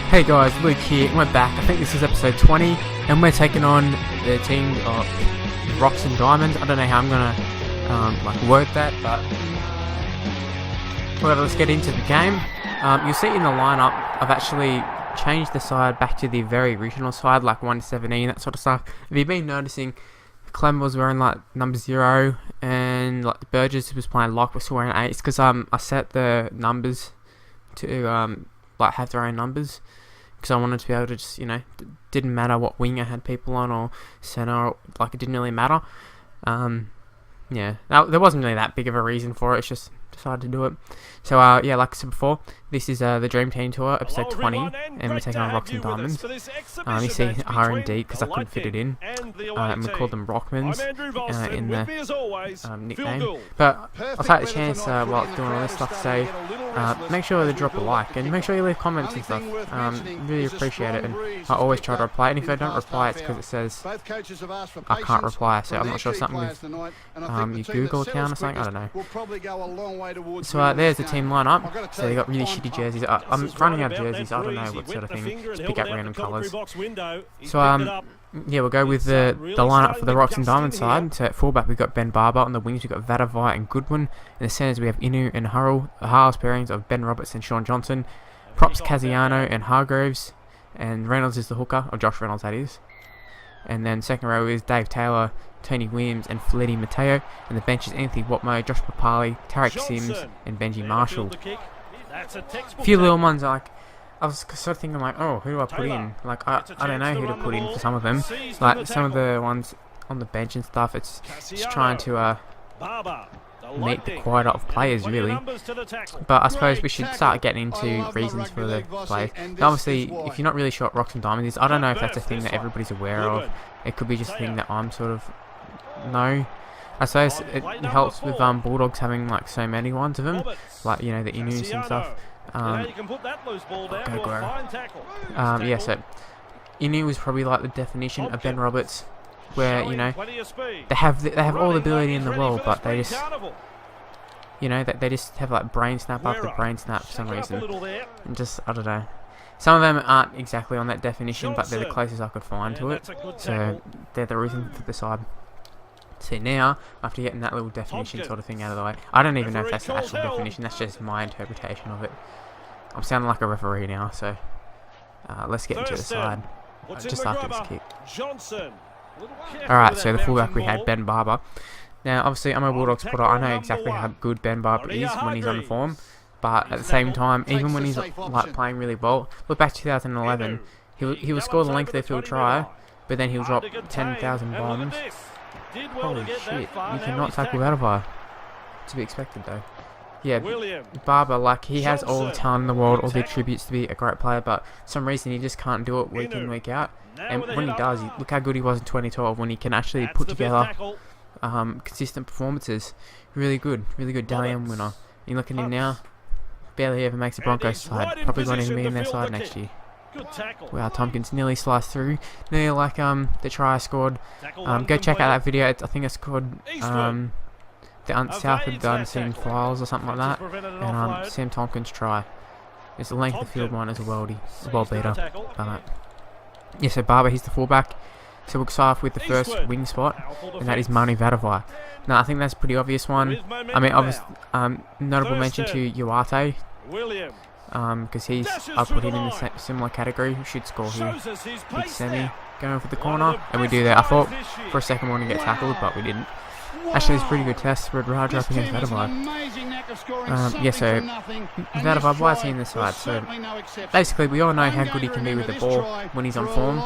Hey guys, Luke here, and we're back. I think this is episode 20, and we're taking on the team of Rocks and Diamonds. I don't know how I'm gonna word that, but well, let's get into the game. You'll see in the lineup, I've actually changed the side back to the very original side, like 1-17, that sort of stuff. Have you been noticing? Clem was wearing like number 0, and like Burgess was playing lock was wearing 8s, because I set the numbers to have their own numbers, because I wanted to be able to just, didn't matter what wing I had people on or center, like it didn't really matter. Now, there wasn't really that big of a reason for it, it's just decided to do it. So like I said before, this is the Dream Team Tour, episode 20, and we're taking on Rocks and Diamonds. You see R&D, because I couldn't fit it in, and we called them Rockmans in the nickname. But I'll take the chance while doing all this stuff to say, make sure to drop a like, and make sure you leave comments and stuff. Really appreciate it, and I always try to reply, and if I don't reply, it's because it says I can't reply, so I'm not sure, something with your Google account or something, I don't know. So there's the team lineup. So they got really shitty jerseys. I'm running out of jerseys, I don't know what sort of thing. Just pick out random colours. So we'll go with the lineup for the Rocks and Diamonds side. So at fullback we've got Barba, on the wings we've got Vatuvai and Goodwin. In the centres we have Inu and Hurrell. The halves pairings of Ben Roberts and Shaun Johnson. Props Kasiano and Hargreaves. And Reynolds is the hooker, or Josh Reynolds that is. And then second row is Dave Taylor, Tony Williams and Feleti Mateo, and the bench is Anthony Watmough, Josh Papalii, Tariq Sims and Benji Marshall. A few little ones, I was sort of thinking oh, who do I put in? I don't know who to put in for some of them. Like some of the ones on the bench and stuff, it's just trying to meet the quota of players really. But I suppose we should start getting into reasons for the players. Obviously, if you're not really sure what Rocks and Diamonds is, I don't know if that's a thing that everybody's aware of. It could be just a thing that I'm sort of know. I suppose it helps with Bulldogs having like so many ones of them, like the Inus and stuff. So Inu is probably like the definition of Ben Roberts, where they have all the ability in the world, but they just they just have like brain snap after brain snap for some reason, and just I don't know. Some of them aren't exactly on that definition, but they're the closest I could find to it, so they're the reason for the side. See now, after getting that little definition sort of thing out of the way, I don't even know if that's the actual definition, that's just my interpretation of it. I'm sounding like a referee now, so let's get into the side, just after this kick. Alright, so the fullback we had Barba. Now obviously I'm a Bulldogs supporter, I know exactly how good Barba is when he's on form, but at the same time, even when he's like playing really well, look back to 2011, he will score the length of the field try, but then he'll drop 10,000 bombs. Holy shit, you cannot tackle Vatuvai. To be expected though. Yeah, Barba, he has all the talent in the world, all the attributes to be a great player, but for some reason he just can't do it week in, week out. And when he does, look how good he was in 2012, when he can actually put together consistent performances. Really good Dally M winner. You look at him now, barely ever makes a Broncos side, probably won't even be in their side next year. Wow, Tompkins nearly sliced through, nearly like the try I scored. Go check out that video. I think it's called the South of the Unseen Files or something like that. And Sam Tompkins' try. It's the length of the field one as a world beater. So Barba, he's the fullback. So we'll start off with the first wing spot, and that is Manu Vatuvai. Now I think that's a pretty obvious one. I mean, obvious notable mention to Uate. Because I put him in the similar category. We should score here. Big semi going for the corner, and we do that. I thought for a second we were going to get tackled, but we didn't. Actually, it's a pretty good test for Raja up against Vatuvai. So Vatuvai, why is he in the side? So basically, we all know how good he can be with the ball when he's on form.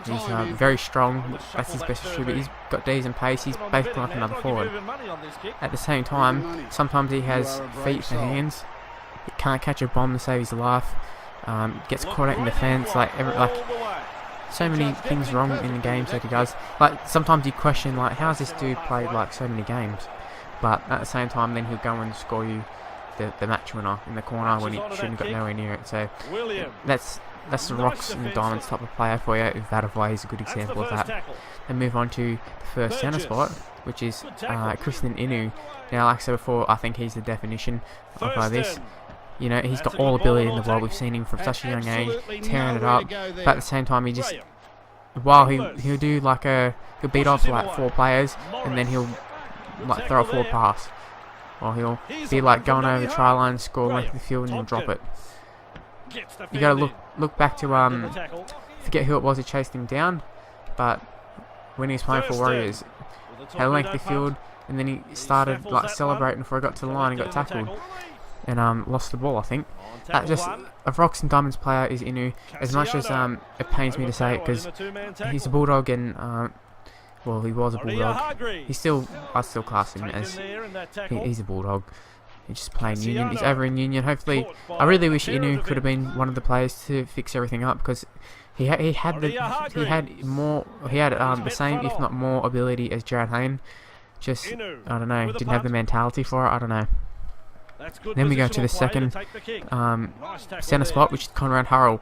He's very strong. That's his best attribute. He's got D's and pace. He's basically like another forward. At the same time, sometimes he has feet and hands. He can't catch a bomb to save his life. Gets caught out in defence. So many things wrong in the games that he does. Sometimes you question how's this dude played so many games? But at the same time, then he'll go and score you the match winner in the corner when he shouldn't have got nowhere near it. So that's the Rocks and the Diamonds type of player for you. Vatuvai is a good example of that. And move on to the first centre spot, which is Krisnan Inu. Now, like I said before, I think he's the definition of this. You know, he's got all ability in the world. We've seen him from such a young age, tearing it up. But at the same time, he just, while he'll do like he'll beat off like 4 players, and then he'll like throw a forward pass, or he'll be like going over the try line, score length of the field, and he'll drop it. You gotta look back to forget who it was who chased him down, but when he was playing for Warriors, had a length of the field, and then he started like celebrating before he got to the line and got tackled, and lost the ball. I think that just a Rocks and Diamonds player is Inu. As much as it pains me to say it, because he's a Bulldog, and well, he was a Bulldog. I still class him as he's a Bulldog. He's just playing Union. He's over in Union. Hopefully, I really wish Inu could have been one of the players to fix everything up, because he had the same, if not more, ability as Jared Hayne. Just, I don't know, didn't have the mentality for it. I don't know. Then we go to the second centre spot, which is Konrad Hurrell.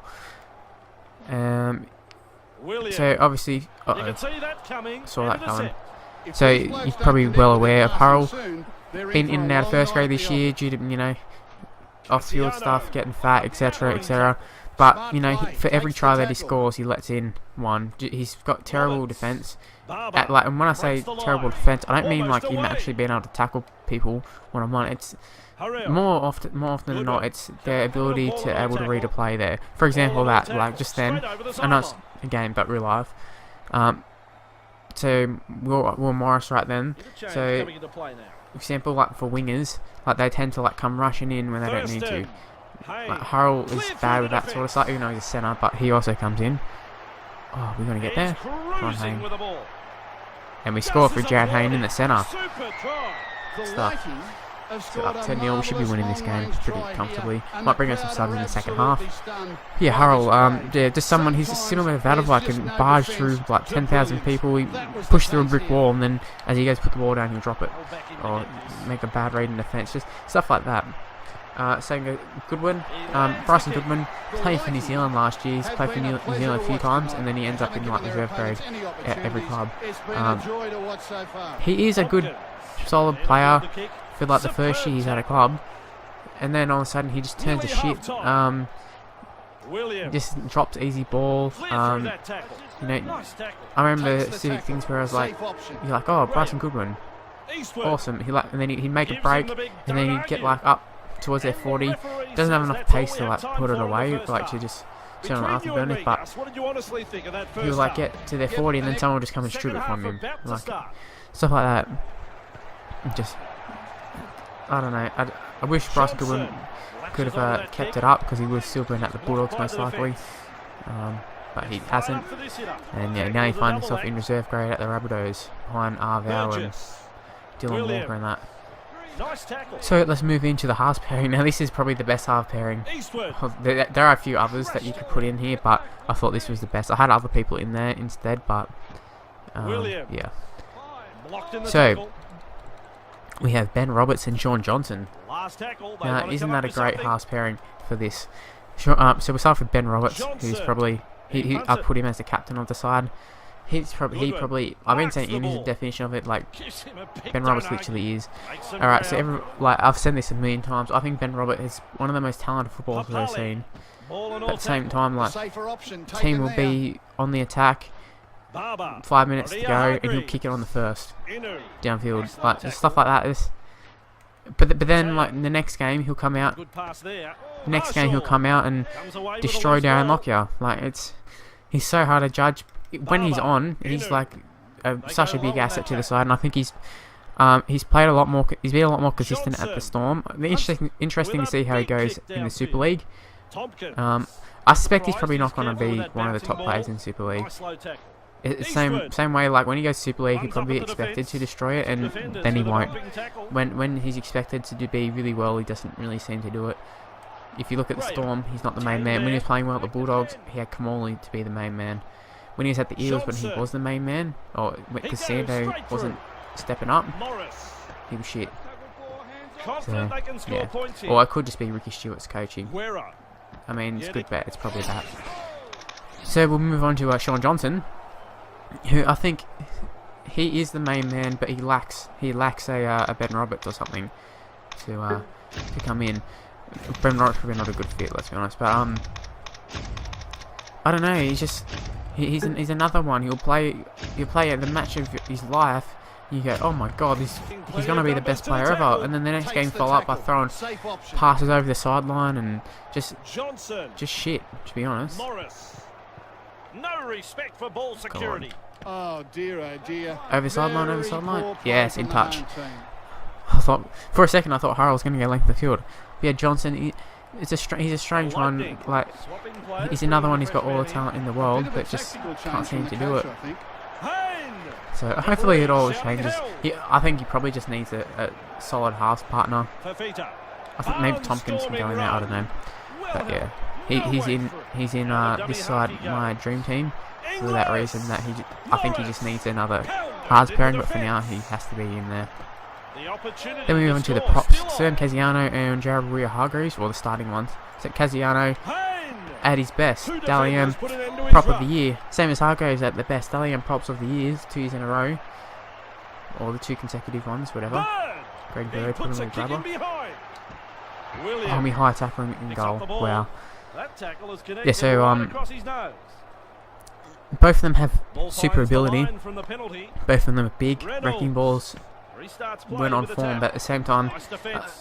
So obviously, saw that coming. So you're probably well aware of Hurrell. Been in and out of first grade this year due to, you know, off-field stuff, getting fat, etc., etc. But, you know, for every try that he scores, he lets in one. He's got terrible defence. And when I say terrible defence, I don't mean like him actually being able to tackle people when I'm on. It's more often than not, it's their ability to able to read a play there. For example, that like just then, I know it's a game, but real life. So Will Morris right then. So, for example, like for wingers, like they tend to like come rushing in when they don't need to. Like Hurrell is bad with that sort of stuff, even though he's a centre, but he also comes in. Oh, we're gonna get there. Come on, Hayne. And we score for Jared Hayne in the centre. Stuff. So up 10-0, we should be winning this game pretty comfortably. Might bring us some subs in the second half. Yeah, Hurrell, yeah, just someone, he's similar to Vatuvai, can barge through like 10,000 people, he push through a brick wall, and then as he goes to put the ball down, he'll drop it. Or make a bad read in defence, just stuff like that. Saying Goodwin, Bryson Goodwin played for New Zealand last year. He's played for New Zealand a few times, and then he ends up in like reserve grade at every club. He is a good, solid player for like the first year he's at a club, and then all of a sudden he just turns to shit. Just drops easy ball. You know, I remember specific things where I was like, you're like, oh, Bryson Goodwin, awesome. And then he'd make a break, and then he'd get like up towards their 40. Doesn't have enough pace to like put it away, like to just turn on afterburner, but he'll like get to their 40 and then someone will just come and strip it from him, like stuff like that. Just, I don't know. I wish Bryson Goodwin could have kept it up, because he would have still been at the Bulldogs most likely, but he hasn't. And yeah, now he finds himself in reserve grade at the Rabbitohs behind Arvell and Dylan Walker and that. So let's move into the halves pairing. Now this is probably the best half pairing. There are a few others that you could put in here, but I thought this was the best. I had other people in there instead, but yeah. So we have Ben Roberts and Shaun Johnson. Now isn't that a great halves pairing for this? So we'll start with Ben Roberts, who's probably I put him as the captain of the side. He probably I've been saying Inu's the definition of it, like Ben Roberts literally is. Alright, so I've said this a million times, I think Ben Roberts is one of the most talented footballers I've ever seen. But at the same time, like, the team will be on the attack, 5 minutes to go, and he'll kick it on the first downfield, like just stuff like that. But then like the next game he'll come out and destroy Darren Lockyer. Like he's so hard to judge. When he's on, he's like such a big asset to the side, and I think he's played a lot more. He's been a lot more consistent at the Storm. Interesting to see how he goes in the Super League. I suspect he's probably not going to be one of the top players in Super League. Same way, like when he goes Super League, he's probably expected to destroy it, and then he won't. When he's expected to be really well, he doesn't really seem to do it. If you look at the Storm, he's not the main man. When he was playing well at the Bulldogs, he had Kamali to be the main man. When he was at the Eels, when he was the main man, or because Sando wasn't stepping up, he was shit. So, yeah. Or it could just be Ricky Stewart's coaching. I mean, it's a good bet. It's probably that. So we'll move on to Shaun Johnson, who I think he is the main man, but he lacks a Ben Roberts or something to come in. Ben Roberts probably not a good fit, let's be honest. But I don't know. He's another one. He'll play the match of his life. You go, oh my god, he's gonna be the best player ever. And then the next game follow up by throwing passes over the sideline and just shit, to be honest. No respect for ball security. Oh dear, over the sideline. Yes, in touch. I thought for a second Hurrell was going to go length of the field. But yeah, Johnson, he's a strange one. Like, he's another one who's got all the talent in the world, but just can't seem to do it. So hopefully it all changes. I think he probably just needs a solid halves partner. I think maybe Tompkins can go in there. I don't know. But yeah, he's in this side my dream team for that reason. I think he just needs another halves pairing, but for now he has to be in there. Then we move on to the props. Sam Kasiano and Waerea-Hargreaves, or the starting ones. So Kasiano at his best, Dally M prop of the year. Same as Hargreaves at the best, Dally M props of the year, 2 years in a row, or the 2 consecutive ones, whatever. Greg Bird put him with Barba. High tackling in goal. Wow. Yeah, so both of them have super ability. Both of them are big, wrecking balls. Went on form, but at the same time,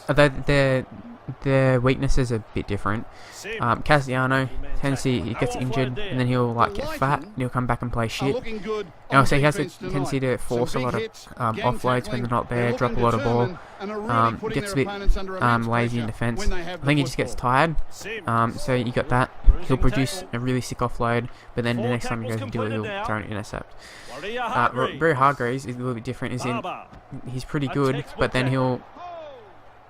although their weaknesses are a bit different. Kasiano tendency he gets injured and then he'll like get fat and he'll come back and play shit. And also he has a tendency to force a lot of offloads when they're not there, drop a lot of ball, gets a bit lazy in defence. I think he just gets tired. So you got that. He'll produce a really sick offload, but then the next time he goes to do it, he'll throw an intercept. Waerea-Hargreaves is a little bit different. He's pretty good, but then he'll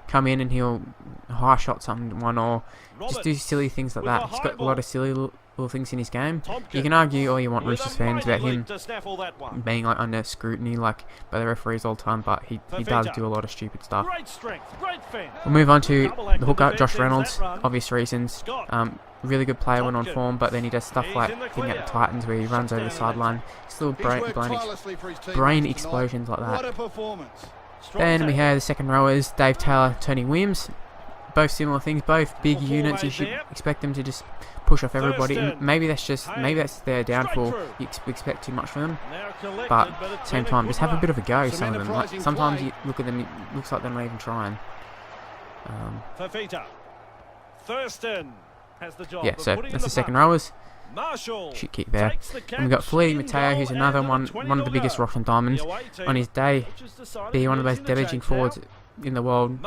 come in and he'll high shot someone or just do silly things like that. He's got a lot of silly little things in his game. You can argue all you want, Roosters fans, about him being like under scrutiny like by the referees all the time, but he does do a lot of stupid stuff. We'll move on to the hooker, Josh Reynolds. Obvious reasons. Really good player when on form, but then he does stuff like thing at the Titans where he runs over the sideline. Just little brain explosions like that. Then we have the second rowers, Dave Taylor, Tony Williams. Both similar things, both big units. You should expect them to just push off everybody. Maybe that's their downfall. You expect too much from them, but at the same time, just have a bit of a go. Some of them, like, sometimes you look at them, it looks like they're not even trying. Yeah, so that's the second rowers. Should kick there. And we've got Feleti Mateo, who's another one of the biggest rocks and diamonds. On his day, be one of the most damaging forwards in the world.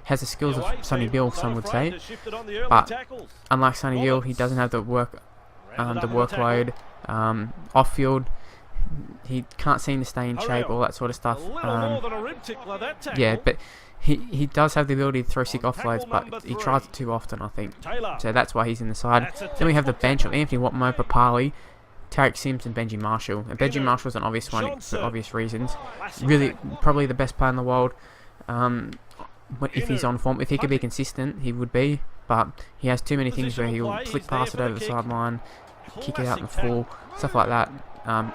Has the skills of Sonny Bill, some would say. But unlike Sonny Bill, he doesn't have the workload. Off field, he can't seem to stay in shape, all that sort of stuff. Yeah, but he does have the ability to throw sick offloads, but he tries it too often, I think. So that's why he's in the side. Then we have the bench of Anthony Watmough, Papalii, Tariq Sims and Benji Marshall. And Benji Marshall's an obvious one for obvious reasons. Really, probably the best player in the world. If he's on form, if he could be consistent, he would be. But he has too many things where he'll flick past it over the sideline, kick it out in the full, stuff like that.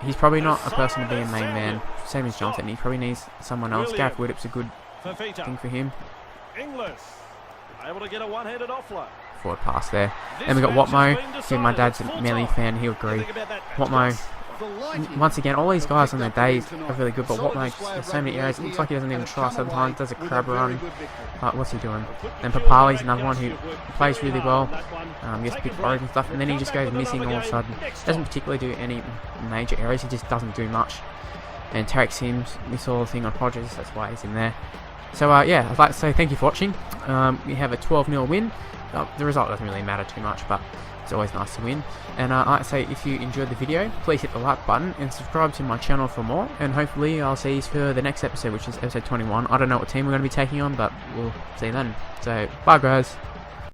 He's probably not a person to be a main man. Same as Johnson. He probably needs someone else. Gareth Widdop's a good thing for him. Able to get a one-handed offload. Forward pass there. Then we got Watmough. See, my dad's a Manly fan. He'll agree. Watmough. Once again, all these guys on their days are really good, but Watmough, there's so many areas. It looks like he doesn't even try sometimes. Does a crab run. What's he doing? Then Papalii's another one who plays really well. Gets big origin stuff, and then he just goes missing all of a sudden. Doesn't particularly do any major areas. He just doesn't do much. And Tariq Sims, we saw the thing on Podgers. That's why he's in there. So yeah, I'd like to say thank you for watching. We have a 12-0 win. The result doesn't really matter too much, but it's always nice to win. And I'd like to say if you enjoyed the video, please hit the like button and subscribe to my channel for more. And hopefully I'll see you for the next episode, which is episode 21. I don't know what team we're going to be taking on, but we'll see you then. So bye guys.